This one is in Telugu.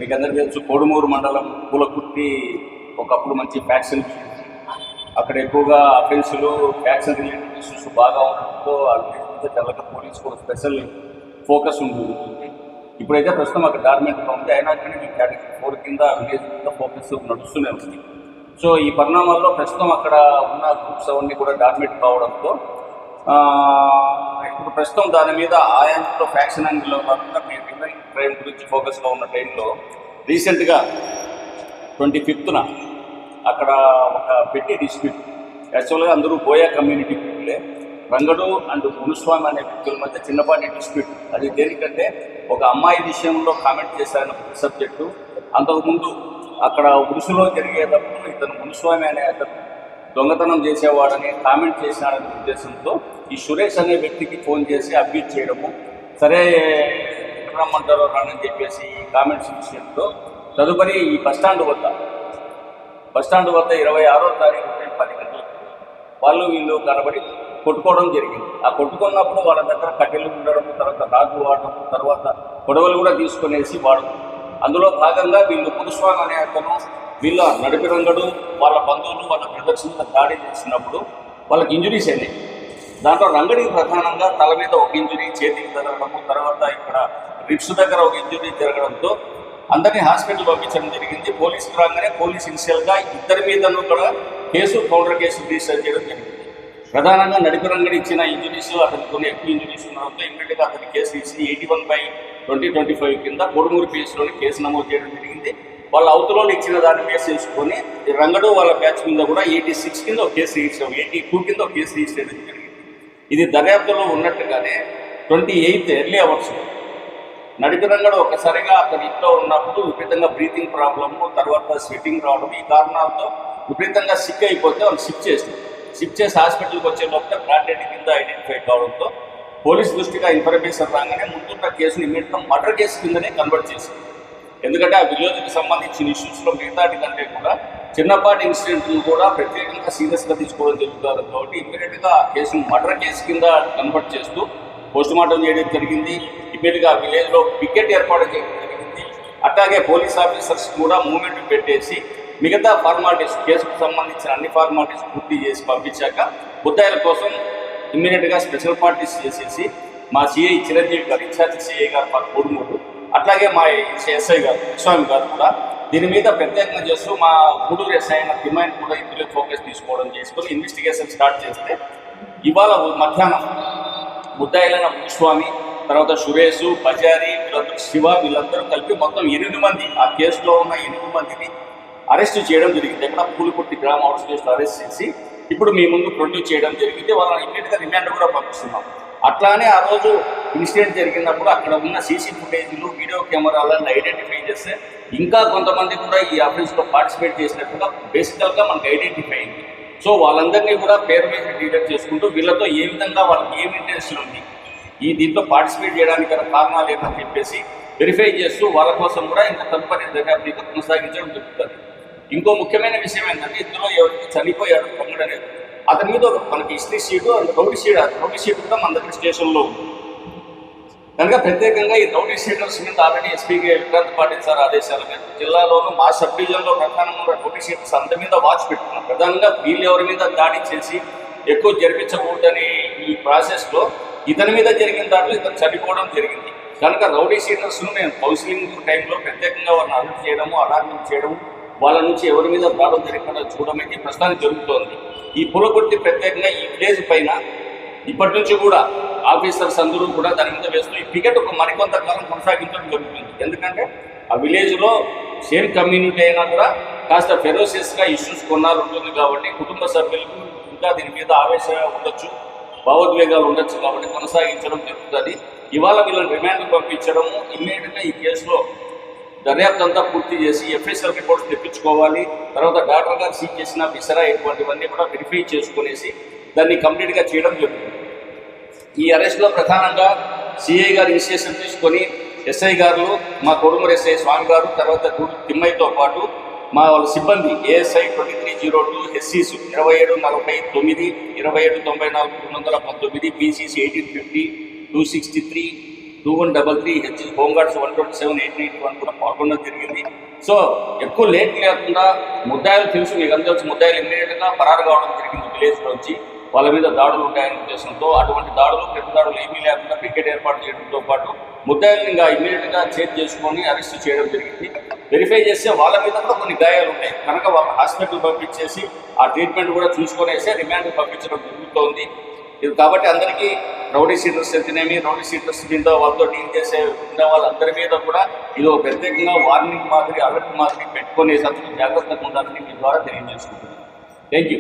మీకు అందరికీ తెలుసు కోడుమూరు మండలం పూలకుర్తి ఒకప్పుడు మంచి ఫ్యాక్షన్, అక్కడ ఎక్కువగా అఫెన్సులు ఫ్యాక్షన్ రిలేటెడ్ ఇష్యూస్ బాగా ఉండడంతో ఆ విలేజ్ మీద తెల్లక పోలీసుకు ఒక స్పెషల్ ఫోకస్ ఉంటుంది. ఇప్పుడైతే ప్రస్తుతం అక్కడ డార్మెంట్గా ఉంది, అయినా కానీ మీ కేటగిరీ 4 కింద విలేజ్ మీద ఫోకస్ నడుస్తూనే ఉంది. సో ఈ పరిణామాల్లో ప్రస్తుతం అక్కడ ఉన్న గ్రూప్స్ అవన్నీ కూడా డార్మెంట్ కావడంతో ఇప్పుడు ప్రస్తుతం దాని మీద ఆ యాంగిల్లో ఫ్యాక్షన్ యాంగిల్లో కాకుండా మీరు రిమైన్ క్రైమ్ గురించి ఫోకస్గా ఉన్న టైంలో రీసెంట్గా 25న అక్కడ ఒక పెట్టి డిస్ప్యూట్, యాక్చువల్గా అందరూ బోయా కమ్యూనిటీ పీపులే, రంగడు అండ్ మునుస్వామి అనే వ్యక్తుల మధ్య చిన్నపాటి డిస్ప్యూట్. అది దేనికంటే ఒక అమ్మాయి విషయంలో కామెంట్ చేశాను సబ్జెక్టు. అంతకుముందు అక్కడ ఉరుసులో జరిగేటప్పుడు ఇతను మునుస్వామి అనే అతను దొంగతనం చేసేవాడని కామెంట్ చేసినాడనే ఉద్దేశంతో ఈ సురేష్ అనే వ్యక్తికి ఫోన్ చేసి అబ్యూజ్ చేయడము, సరే ఎక్కడ రమ్మంటారో రానని చెప్పేసి ఈ కామెంట్స్ విషయంలో తదుపరి ఈ బస్టాండ్ వద్ద 26వ తారీఖు 10 గంటలకు వాళ్ళు వీళ్ళు కనబడి కొట్టుకోవడం జరిగింది. ఆ కొట్టుకున్నప్పుడు వాళ్ళ దగ్గర కట్టెలు ఉండడం, తర్వాత రాజు వాడడం, తర్వాత గొడవలు కూడా తీసుకునేసి వాడడం. అందులో భాగంగా వీళ్ళు మునుస్వామి అనే అతను వీళ్ళ నడిపి రంగడు వాళ్ళ బంధువులు వాళ్ళ బ్రదర్స్ మీద దాడి చేసినప్పుడు వాళ్ళకి ఇంజురీస్ అయినాయి. దాంట్లో రంగడికి ప్రధానంగా తల మీద ఒక ఇంజురీ, చేతికి జరగడము, తర్వాత ఇక్కడ రిప్స్ దగ్గర ఒక ఇంజురీ జరగడంతో అందరినీ హాస్పిటల్ పంపించడం జరిగింది. పోలీసులు రాగానే పోలీస్ ఇనిషియల్గా ఇద్దరి మీదను కూడా కౌంటర్ కేసు రిజిస్టర్ చేయడం జరిగింది. ప్రధానంగా నడిపి రంగడి ఇచ్చిన ఇంజురీస్, అతనికి కొన్ని ఎక్కువ ఇంజురీస్ ఉండడంతో ఇమ్మీడియట్గా అతని కేసు ఇచ్చి 81/2025 కింద కోడుమూరు పిఎస్లోని కేసు నమోదు చేయడం జరిగింది. వాళ్ళ అవతలో ఇచ్చిన దాన్ని బేస్ చేసుకొని రంగడు వాళ్ళ బ్యాచ్ మీద కూడా 86 కింద ఒక కేసు రిజిస్టర్, 82 కింద ఒక కేసు రిజిస్టర్ చేయడం జరిగింది. ఇది దర్యాప్తులో ఉన్నట్టుగానే 28 ఎర్లీ అవర్స్ నడిపి రంగడు ఒకసారిగా అతని ఇంట్లో ఉన్నప్పుడు విపరీతంగా బ్రీతింగ్ ప్రాబ్లము, తర్వాత స్వెట్టింగ్ రావడం, ఈ కారణాలతో విపరీతంగా సిక్ అయిపోతే వాళ్ళు షిఫ్ట్ చేసి హాస్పిటల్కి వచ్చే లోపల బ్లాడ్ డెడ్ కింద ఐడెంటిఫై కావడంతో పోలీస్ దృష్టిగా ఇన్ఫర్మేషన్ రాగానే ముందున్న కేసును ఇమీడియట్గా మర్డర్ కేసు కిందనే కన్వర్ట్ చేసింది. ఎందుకంటే ఆ విలేజ్కి సంబంధించిన ఇష్యూస్లో మిగతాటి కంటే కూడా చిన్నపాటి ఇన్సిడెంట్లు కూడా ప్రత్యేకంగా సీరియస్గా తీసుకోవడం జరుగుతుంది. కాబట్టి ఇమీడియట్గా ఆ కేసును మర్డర్ కేసు కింద కన్వర్ట్ చేస్తూ పోస్టుమార్టం చేయడం జరిగింది. ఇమీడియట్గా ఆ విలేజ్లో పికెట్ ఏర్పాటు చేయడం జరిగింది. అట్లాగే పోలీస్ ఆఫీసర్స్ కూడా మూవ్మెంట్ పెట్టేసి మిగతా ఫార్మాలిటీస్, కేసుకు సంబంధించిన అన్ని ఫార్మాలిటీస్ పూర్తి చేసి పంపించాక ముద్దాయిల కోసం ఇమ్మీడియట్గా స్పెషల్ పార్టీస్ చేసేసి మా సిఐ చిరంజీవి గారు, ఇన్ఛార్జ్ సిఐ గారు మా కోడుమూరు, అట్లాగే మా ఎస్ఐ గారు స్వామి గారు కూడా దీని మీద ప్రత్యేకంగా చేస్తూ మా గూడూరు ఎస్ఐ అయిన తిమ్మాయిని కూడా ఇందులో ఫోకస్ తీసుకోవడం చేసుకొని ఇన్వెస్టిగేషన్ స్టార్ట్ చేస్తే ఇవాళ మధ్యాహ్నం ముద్దాయిలైన మునుస్వామి, తర్వాత సురేష్, బజారి, వీళ్ళందరూ శివ, వీళ్ళందరూ కలిపి మొత్తం 8 మంది, ఆ కేసులో ఉన్న 8 మందిని అరెస్ట్ చేయడం జరిగింది. ఎక్కడ పూలకుర్తి గ్రామ అవుట్స్కర్ట్స్లో అరెస్ట్ చేసి ఇప్పుడు మీ ముందు ప్రొడ్యూస్ చేయడం జరిగింది. వాళ్ళని ఇమ్మీడియట్గా రిమాండ్ కూడా పంపిస్తున్నాం. అట్లానే ఆ రోజు ఇన్సిడెంట్ జరిగినప్పుడు అక్కడ ఉన్న సీసీ ఫుటేజ్లు, వీడియో కెమెరాలను ఐడెంటిఫై చేస్తే ఇంకా కొంతమంది కూడా ఈ అఫెన్స్లో పార్టిసిపేట్ చేసినట్టుగా బేసికల్గా మనకు ఐడెంటిఫై అయింది. సో వాళ్ళందరినీ కూడా పేరు మీద డీటెక్ట్ చేసుకుంటూ వీళ్ళతో ఏ విధంగా వాళ్ళకి ఏమి ఇంట్రెస్ట్ ఉంది, ఈ దీంట్లో పార్టిసిపేట్ చేయడానికి గల కారణాలు ఏంటని చెప్పేసి వెరిఫై చేస్తూ వాళ్ళ కోసం కూడా ఇంకా తదుపరి దర్యాప్తు కొనసాగించడం జరుగుతుంది. ఇంకో ముఖ్యమైన విషయం ఏంటంటే ఇందులో ఎవరికి చనిపోయాడు రంగడు అనేది, అతని మీద మనకి history sheet and rowdy sheet కూడా మన దగ్గర స్టేషన్లో ఉంది. కనుక ప్రత్యేకంగా ఈ రౌడీ షీటర్స్ మీద ఆల్రెడీ ఎస్పీకి విక్రాంత్ పాటిల్ సార్ ఆదేశాల మీద జిల్లాలోనూ మా సబ్ డివిజన్లో ప్రధానంగా రౌడీ షీటర్స్ అంత మీద వాచ్ పెట్టుకున్నాం. ప్రధానంగా వీళ్ళు ఎవరి మీద దాడి చేసి ఎక్కువ జరిపించకూడదని ఈ ప్రాసెస్లో ఇతని మీద జరిగిన దాంట్లో ఇతను చనిపోవడం జరిగింది. కనుక రౌడీ షీటర్స్ను మేము కౌన్సిలింగ్ టైంలో ప్రత్యేకంగా వాళ్ళని అరెస్ట్ చేయడము, అలాట్మెంట్ చేయడము, వాళ్ళ నుంచి ఎవరి మీద దాడులు జరగకుండా చూడడం అయితే ప్రస్తుతానికి జరుగుతోంది. ఈ పూలకుర్తి ప్రత్యేకంగా ఈ విలేజ్ పైన ఇప్పటి నుంచి కూడా ఆఫీసర్స్ అందరూ కూడా దాని మీద వేస్తూ ఈ పికెట్ ఒక మరికొంతకాలం కొనసాగించడం జరుగుతుంది. ఎందుకంటే ఆ విలేజ్లో సేమ్ కమ్యూనిటీ అయినా కూడా కాస్త ఫెరోసియస్గా ఇష్యూస్ కొన్నాళ్ళు ఉంటుంది కాబట్టి కుటుంబ సభ్యులకు ఇంకా దీని మీద ఆవేశం ఉండొచ్చు, భావోద్వేగాలు ఉండొచ్చు కాబట్టి కొనసాగించడం జరుగుతుంది. ఇవాళ వీళ్ళని రిమాండ్కి పంపించడము, ఇమ్మీడియట్గా ఈ కేసులో దర్యాప్తు అంతా పూర్తి చేసి ఎఫ్ఎస్ఎల్ రిపోర్ట్స్ తెప్పించుకోవాలి. తర్వాత డాక్టర్ గారు సీజ్ చేసిన విసరా ఇటువంటివన్నీ కూడా వెరిఫై చేసుకునేసి దాన్ని కంప్లీట్గా చేయడం జరుగుతుంది. ఈ అరెస్ట్లో ప్రధానంగా సిఐ గారు ఇనిషియేషన్ తీసుకొని ఎస్ఐ గారు, మా కోడుమూరు ఎస్ఐ స్వామి గారు, తర్వాత తిమ్మయ్యతో పాటు మా వాళ్ళ సిబ్బంది ఏఎస్ఐ 2302, హెచ్సీస్ 2749, 2794, 219, పీసీసీ 1850, 263, 2133 హెచ్ హోంగార్డ్స్ 127,891 కూడా పాల్గొనడం జరిగింది. సో ఎక్కువ లేట్ లేకుండా ముద్దాయిలు తెలుసు, మీకు అందరూ ముద్దాయిలు ఇమ్మీడియట్గా పరారు కావడం జరిగింది విలేజ్ నుంచి. వాళ్ళ మీద దాడులు ఉంటాయనే ఉద్దేశంతో అటువంటి దాడులు ప్రతి దాడులు ఏమీ లేకుండా పికెట్ ఏర్పాటు చేయడంతో పాటు ముద్దాయిలను ఇంకా ఇమ్మీడియట్గా చేజ్ చేసుకొని అరెస్ట్ చేయడం జరిగింది. వెరిఫై చేస్తే వాళ్ళ మీద కూడా కొన్ని గాయాలు ఉంటాయి కనుక వాళ్ళ హాస్పిటల్ పంపించేసి ఆ ట్రీట్మెంట్ కూడా చూసుకొనేసి రిమాండ్ పంపించడం జరుగుతోంది. ఇది కాబట్టి అందరికీ రౌడీ షీటర్స్ అయితేనేమి, రౌడీ షీటర్స్ మీద వాళ్ళతో డీల్ చేసే ఉన్న వాళ్ళందరి మీద కూడా ఇది ఒక ప్రత్యేకంగా వార్నింగ్ మాదిరి, అలర్ట్ మాదిరి పెట్టుకునేసి అందరూ జాగ్రత్తగా ఉండాలని మీ ద్వారా తెలియజేసుకుంటున్నాను. Thank you.